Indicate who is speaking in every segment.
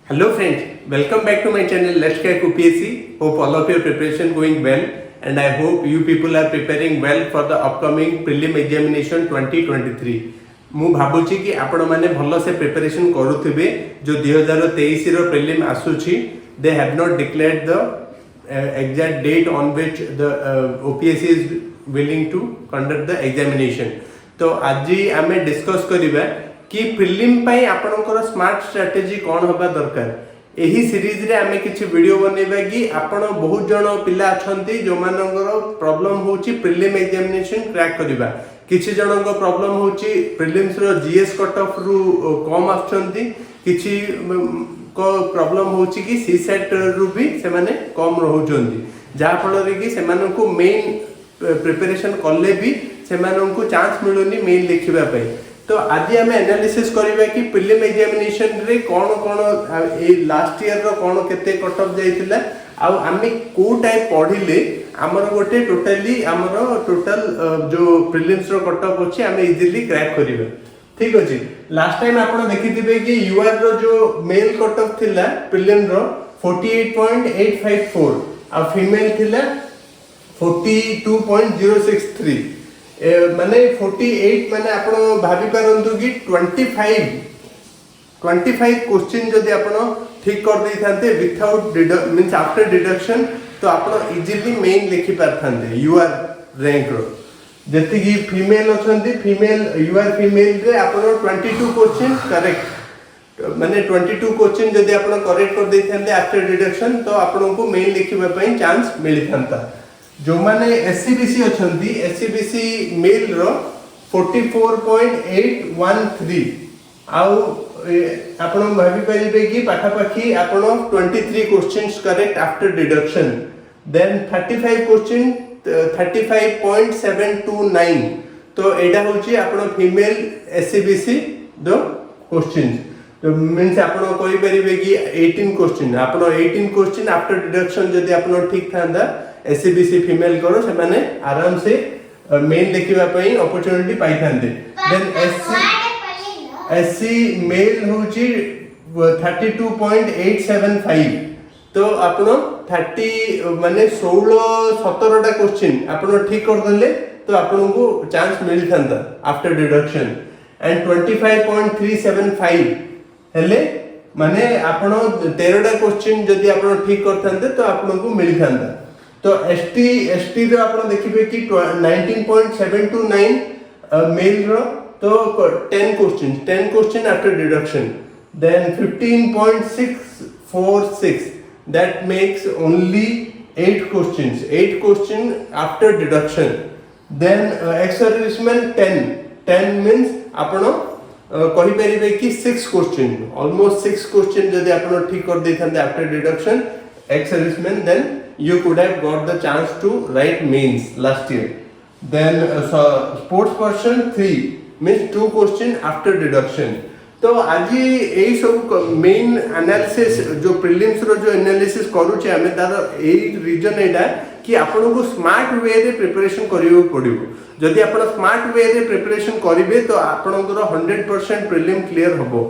Speaker 1: Hello friends, welcome back to my channel Let's Crack UPSC. Hope all of your preparation going well and I hope you people are preparing well for the upcoming prelim examination 2023. ମୁଁ ଭାବୁଛି କି ଆପଣ ମାନେ ଭଲ ସେ preparation କରୁଥିବେ जो 2023 ର ପ୍ରିଲିମ୍ ଆସୁଛି they have not declared the exact date on which the OPSC is willing to conduct the examination. तो आज आमे डिस्कस करिबा कि प्रिलिम पाई आपनकर स्मार्ट स्ट्रेटजी कौन होबा दरकार एही सीरीज रे आमे किछि वीडियो बनेबा कि आपण बहुत जण पिला अछंती जो मानकर प्रॉब्लम होची प्रिलिम एग्जामिनेशन क्रैक करिबा किछि जणक प्रॉब्लम होची प्रिलिम्स रो जीएस कट ऑफ रु कम आछंती किछि को प्रॉब्लम होची कि सीसेट रु भी से माने कम रहउचंती जा फल रे कि से मानन को मेन प्रिपरेशन करले भी से मानन को चांस मिलुनी मेन लिखिबा पई तो आज आम एनालिसिस करबा कि प्रिलिम एग्जामिनेशन रे कौन कौन ए लास्ट ईयर रो कौन केते कट ऑफ जाइतिला आ आमे को टाइप पढिले हमर गोटे टोटली हमर टोटल जो प्रिलिम्स रो कट ऑफ अछि आमे इजीली क्रैक करिबा ठीक अछि। लास्ट टाइम आपण देखिथिबे कि यूआर रो जो मेल कट ऑफ थिला प्रिलिम रो 48.854 आ फीमेल थिला 42.063 माने 48 माने आपण भाबी पारंतु कि 25 क्वेश्चन जदि आपण ठीक कर दै थांते विथआउट मींस आफ्टर डिडक्शन तो आपण इजीली मेन लिखि पार थांते यूआर रैंक रो जति कि फीमेल अछंती फीमेल यूआर फीमेल रे आपण 22 क्वेश्चन करेक्ट माने 22 क्वेश्चन जदि आपण करेक्ट कर दै थांते आफ्टर डिडक्शन तो आपण को मेन लिखिबा पई चांस मिलि थांता जो माने एससीबीसी अछंती एससीबीसी मेल रो 44.813 आउ आपण भाबी परिबे कि पाठा पाखी आपण 23 questions correct after deduction then 35 question 35.729 तो एडा होची आपण फीमेल एससीबीसी दो क्वेश्चंस तो मींस आपण कहि परिबे कि 18 क्वेश्चन आपण 18 क्वेश्चन आफ्टर डिडक्शन जदि आपण ठीक थांदा एससीबीसी फीमेल करो से माने आराम से मेन लिखिबा पई अपॉर्चुनिटी पाई थांते देन एससी मेल होची 32.875 तो आपण 30 माने 16 17 टा क्वेश्चन आपण ठीक कर देले तो आपण को चांस मिल थांता आफ्टर डिडक्शन एंड 25.375 हेले माने आपण 13 टा क्वेश्चन जदि आपण ठीक कर थांते तो आपण को मिल थांता तो एसटी रो आपण देखिबे कि 19.729 मेल रो तो 10 question after deduction then 15.646 that makes only 8 questions after deduction then extra harassment 10 means आपण कहि परिबे कि 6 क्वेश्चन almost 6 क्वेश्चन जदि आपण ठीक कर दै थांते आफ्टर डिडक्शन एक्स harassment then you could have got the chance to write mains last year then sports person 3 means 2 question after deduction तो आज एई सब मेन एनालिसिस जो प्रीलिम्स रो जो एनालिसिस करू छे हमें तार एई रीजन एटा कि आपन को स्मार्ट वे रे प्रिपरेशन करियो पड़िबो जदि आपन स्मार्ट वे रे प्रिपरेशन करिवे तो आपनकर 100% प्रीलिम क्लियर होबो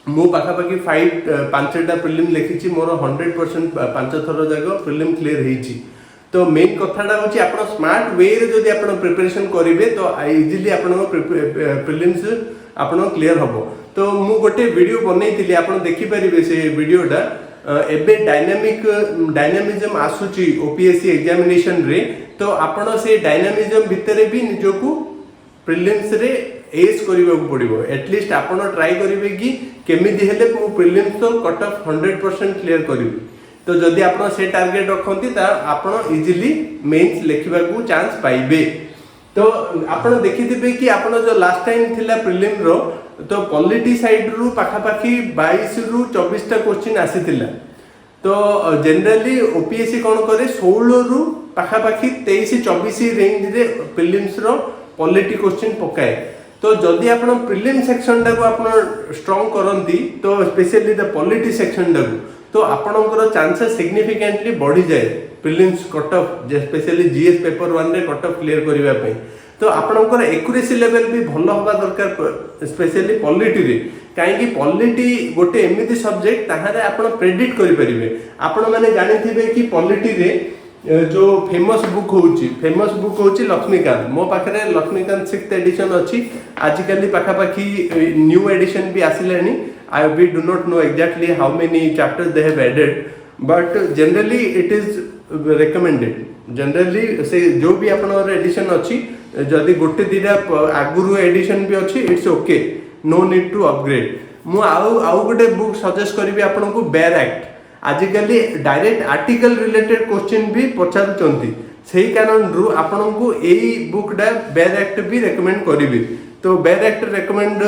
Speaker 1: मो पाखा पाखी 5टा प्रीलिम लिखिछि मोर 100% 5 थर जागो प्रीलिम क्लियर हेछि तो मेन कथाटा होछि आपण स्मार्ट वे रे जदि आपण प्रिपरेशन करिवे तो इजीली आपण प्रीलिम्स आपण क्लियर होबो तो मु गोटे वीडियो बनैतिली आपण देखि परिबे से वीडियोटा एबे डायनामिज्म आसुची ओपीएससी एग्जामिनेशन रे तो आपण से डायनामिज्म भितरे भी निजोकू प्रीलिम्स रे एज करिबा पड़िबो एटलीस्ट आपण ट्राई करिवे कि केमिति हेले मु प्रीलिम्स तो कट ऑफ 100% क्लियर करिवि तो जदि आपण से टारगेट रखंती ता आपण इजीली मेंस लिखिबा को चांस पाइबे तो आपण देखिथिबे कि आपण जो लास्ट टाइम थिला प्रीलिम रो तो पॉलिटी साइड रु पाखा पाखी 22 रु 24 टा क्वेश्चन आसीतिला तो जनरली ओपीएससी कोन करे 16 रु पाखा पाखी 23 24 रेंज रे प्रीलिम्स रो पॉलिटी क्वेश्चन पकाए तो जदि आपण प्रीलिम सेक्शन टाको आपण स्ट्रांग करंती तो स्पेशली द पॉलिटी सेक्शन टाको तो आपणकर चांसेस सिग्निफिकेंटली बढ़ी जाए prelims cut off specially GS paper 1 रे कट ऑफ क्लियर करिवा पई तो आपणकर एक्यूरेसी लेवल भी भल हवा दरकार स्पेशली पॉलिटी रे कहीं पॉलिटी गोटे एमती सब्जेक्ट ताहारे आपण प्रेडिक्ट करि परिबे आपण माने जानिथिबे कि पॉलिटी रे जो फेमस बुक होची लक्ष्मीकांत मो पाखरे लक्ष्मीकांत 6th एडिशन अछि आजिकली पाखापाखी न्यू एडिशन भी आसिलेनी I we do not know exactly how many chapters they have added but generally it is recommended generally से जो भी आपनर एडिशन अछि जदि गोटे दिरा आगुरु एडिशन भी अछि it's okay no need to upgrade मु आउ गोटे बुक सजेस्ट करिवि आपनको बेयर एक्ट आजिकली डायरेक्ट आर्टिकल रिलेटेड क्वेश्चन भी पचारुचंती सही कारण रु आपनको एई बुकटा बेयर एक्ट भी रेकमेंड करिवि तो बेयर एक्ट रेकमेंड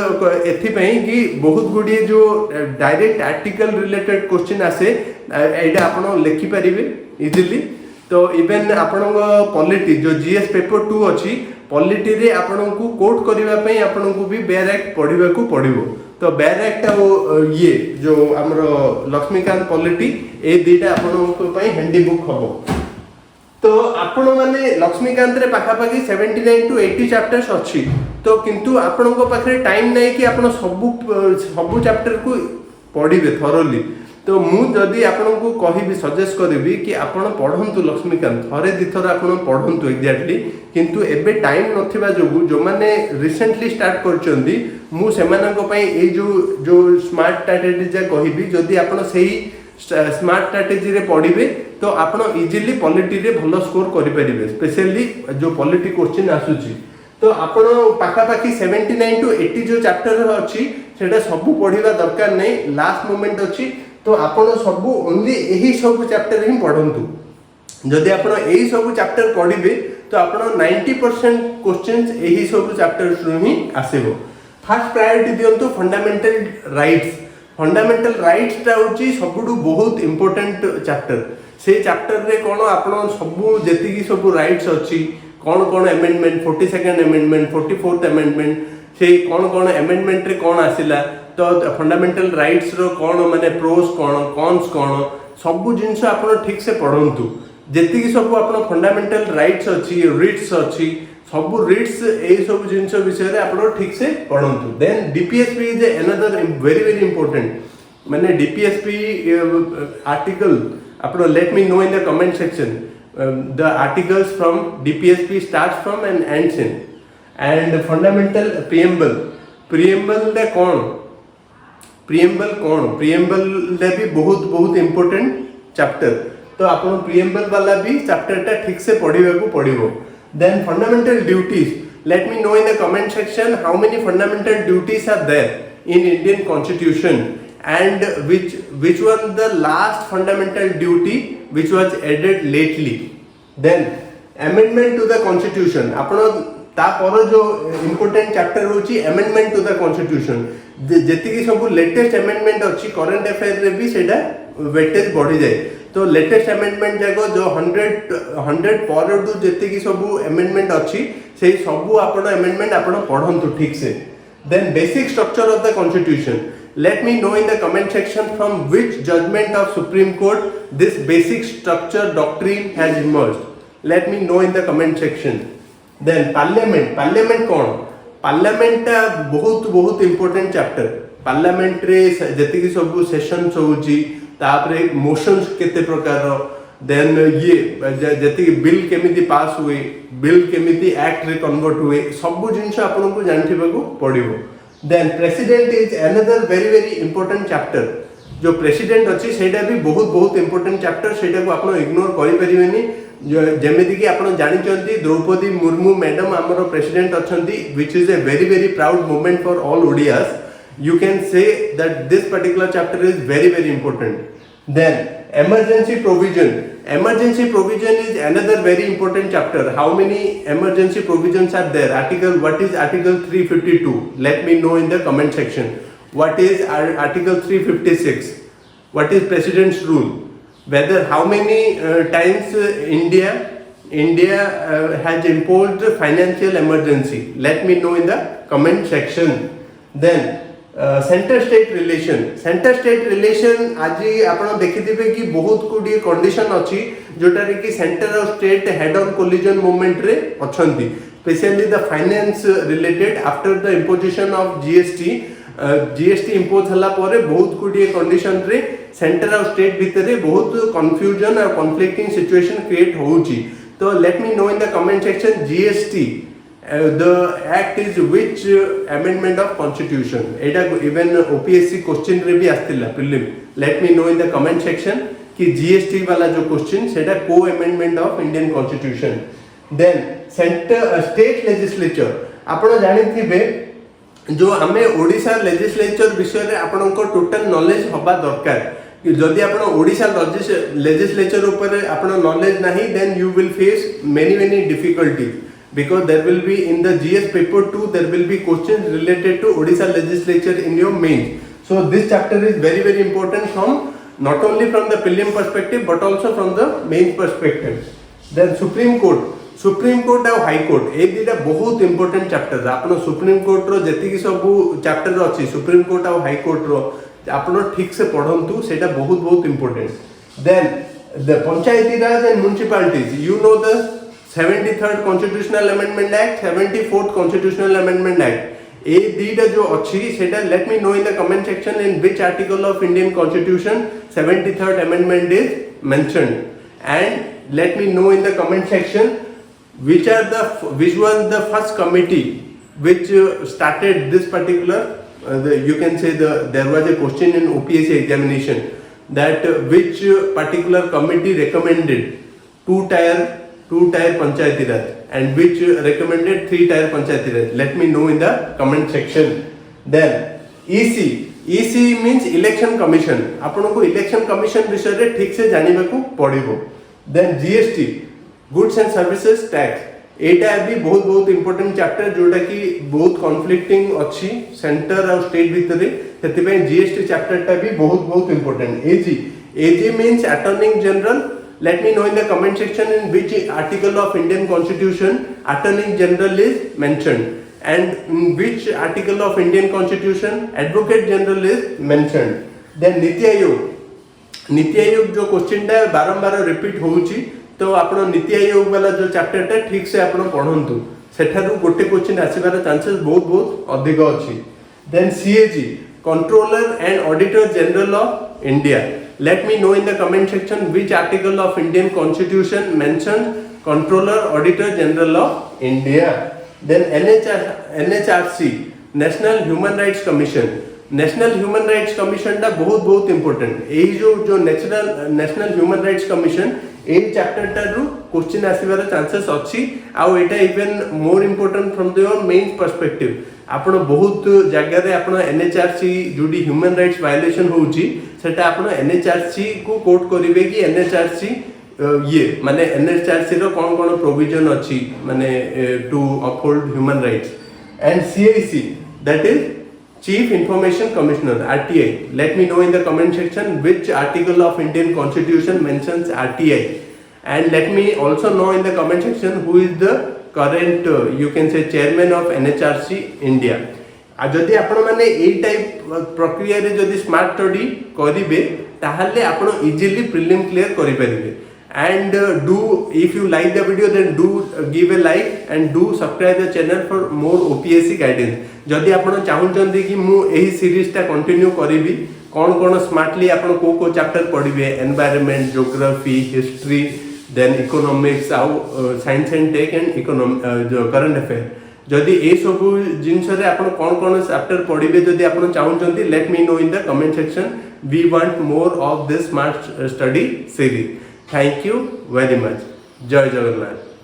Speaker 1: एथि पई कि बहुत गुडी जो डायरेक्ट आर्टिकल रिलेटेड क्वेश्चन आसे एटा आपण लिखि परिबे इजीली तो इवन आपणको पॉलिटी जो जीएस पेपर 2 अछि पॉलिटी रे आपणको कोट करिवा पई आपणको भी बेयर एक्ट पढिबा को पडिबो तो बेयर एक्ट ये जो हमर लक्ष्मीकांत पॉलिटी ए दीटा आपणको पई हैंडी बुक हबो तो आपण माने लक्ष्मीकांत रे पाखापाखी 79 टू 80 चैप्टर्स अछि तो किंतु आपणको पाखरे टाइम नै कि आपण सब चैप्टर को पढिबे थरोली तो मु जदि आपनको कहिबी सजेस्ट करिवि कि आपण पढंतु लक्ष्मीकांत थरे दिथर आपण पढंतु एग्जैक्टली किंतु एबे टाइम नथिबा जोगु जो माने रिसेंटली स्टार्ट करचंदी मु सेमानक पई ए जो स्मार्ट स्ट्रैटेजी जे कहिबी जदि आपण सेही स्मार्ट स्ट्रैटेजी रे पढिबे तो आपण इजीली पॉलिटी रे भलो स्कोर करि परिबे स्पेशली जो पॉलिटी क्वेश्चन आसुची तो आपण पाखापाखी 79 टू 80 जो चैप्टर अछि सेटा सब पढिबा दरकार नै लास्ट मोमेंट अछि तो आपण सब ओनली एही सब चैप्टर ही पढंतु जदि आपण एही सब चैप्टर पढिबे तो आपण 90% क्वेश्चंस एही सब चैप्टर रु ही आसीबो फर्स्ट प्रायोरिटी दियंतु फंडामेंटल राइट्स टा होची सबडू बहुत इंपोर्टेंट चैप्टर से चैप्टर रे कोन आपण सब जेतिकी सब राइट्स अछि कोन amendment 42nd amendment 44th amendment से कोन अमेंडमेंट रे कोन आसिला तो फंडामेंटल राइट्स रो कोन माने प्रोस कोन कॉन्स कोन सब जिंस आपण ठीक से पढंतु जेतिकी सब आपण फंडामेंटल राइट्स अछि रिट्स अछि सब रिट्स ए सब जिंस विषय रे आपण ठीक से पढंतु then DPSP is another very very important माने डीपीएसपी आर्टिकल आपण let me know in the comment section the articles from DPSP starts from and ends in and fundamental preamble ले कौन preamble ले भी बहुत important chapter तो आपण preamble वाला भी chapter टा ठीक से पढ़िबा को पड़िबो then fundamental duties let me know in the comment section how many fundamental duties are there in Indian constitution and which was the last fundamental duty which was added lately then amendment to the constitution आपण ता पर जो important chapter होची amendment to the constitution जेति की सब latest amendment अछि current affair रे भी सेटा वेटेज बढ़ी जाय तो लेटेस्ट अमेंडमेंट जाको जो 100 पर दु जेति की सब अमेंडमेंट अछि से सब आपण अमेंडमेंट आपण पढंतु ठीक से then basic structure of the constitution let me know in the comment section from which judgment of Supreme Court this basic structure doctrine has emerged let me know in the comment section then parliament कौन parliament बहुत important chapter parliament रे जति की सब sessions होची तापरे motions केते प्रकार देन ये जति बिल केमिति पास हुए बिल केमिति एक्ट रे कन्वर्ट हुए सब जिंस आपन को जानथिबा को पड़िबो then president is another very important chapter जो प्रेसिडेंट अछि सेटा भी बहुत इंपोर्टेंट चैप्टर सेटा को आपन इग्नोर करि परिबेनी जेमिति कि आपन जानि चंती द्रौपदी मुर्मू मैडम हमरो प्रेसिडेंट अछंती which is a very proud moment for all Odias you can say that this particular chapter is very important then emergency provision is another very important chapter how many emergency provisions are there what is article 352 let me know in the comment section what is article 356 what is president's rule whether how many times India has imposed financial emergency let me know in the comment section then centre state relation आज आपण देखिथिबे कि बहुत गुडी condition अछि जोटा रे कि centre और state head on collision movement रे अछंती specially the finance related after the imposition of GST GST impose होला परे बहुत गुडी कंडीशन रे सेंटर और स्टेट भितर बहुत कंफ्यूजन और कॉन्फ्लिक्टिंग सिचुएशन क्रिएट होउची तो let me know in the comment section GST the act is which amendment of constitution eta even OPSC question रे भी आस्तिला prelim let me know in the comment section कि GST वाला जो question सेटा को amendment of Indian constitution then center state legislature आपण जानि थिबे जो हमें ओडिशा लेजिस्लेचर विषय रे आपनको टोटल नॉलेज होबा दरकार जदि आपण ओडिशा लेजिस्लेचर ऊपर आपण नॉलेज नाही then you will face many difficulties because there will be in the GS paper 2 there will be questions related to Odisha legislature in your mains. So this chapter is very important from not only from the prelim perspective but also from the main perspective. Then Supreme Court और High Court ए दिटा बहुत important chapter आपन Supreme Court रो जति कि सब chapter अछि Supreme Court और High Court रो आपन ठीक से पढंतु सेटा बहुत important. Then the Panchayati Raj and municipalities you know the 73rd Constitutional Amendment Act, 74th Constitutional Amendment Act. ए दीटा जो अच्छी सेटा let me know in the comment section in which article of Indian Constitution 73rd Amendment is mentioned, and let me know in the comment section which was the first committee which started this particular. You can say there was a question in OPSC examination that which particular committee recommended two-tier Panchayati Raj and which recommended 3-tier Panchayati Raj. Let me know in the comment section. Then EC means Election Commission. आपन को Election Commission विषय रे ठीक से जानिबा को पड़िबो. Then GST Goods and Services Tax एटा भी बहुत important chapter जोटा कि बहुत conflicting अछि सेंटर और स्टेट भितर सेति पे GST chapter टा भी बहुत important. AG means Attorney General. Let me know in the comment section in which article of Indian Constitution Attorney General is mentioned and in which article of Indian Constitution Advocate General is mentioned. Then Niti Aayog जो question टा बारंबार repeat होउची तो आपण नीति आयोग वाला जो chapter टा ठीक से आपण पढंतु सेठारु गोटे क्वेश्चन आसीबार चांसेस बहुत अधिक अछि. Then CAG Controller and Auditor General of India. Let me know in the comment section which article of Indian Constitution mentioned Controller Auditor General of India. Then NHRC National Human Rights Commission. National Human Rights Commission टा बहुत important. एई जो National Human Rights Commission ए chapter टारु question आसीबार chances अछि आ एटा even more important from your main perspective. आपण बहुत जगह रे आपण NHRC जोडी ह्यूमन राइट्स वायलेशन होउची सेटा आपण NHRC को कोट करिवे कि NHRC ये माने NHRC रो कोन प्रोविजन अछि माने to uphold human rights. And CIC that is Chief Information Commissioner RTI. Let me know in the comment section which article of Indian Constitution mentions RTI, and let me also know in the comment section who is the current you can say chairman of NHRC India. जदि आपण माने ए type प्रक्रिया रे जदि smart study करिवे ताहले आपण easily prelim clear करि परिबे. And do if you like the video then do give a like and do subscribe the channel for more OPSC guidance. जदि आपण चाहउचंदी कि मु एही सीरीज ता कंटिन्यू करिवि कोन स्मार्टली आपण को चैप्टर पढिबे environment geography history then economics आउ साइंस एंड टेक एंड जो करंट अफेयर जदि ए सब जिंस रे आपण कोन चैप्टर पढिबे जदि आपण चाहउचंदी let me know in the comment section. We want more of this smart study series. Thank you very much. Jai Jagannath.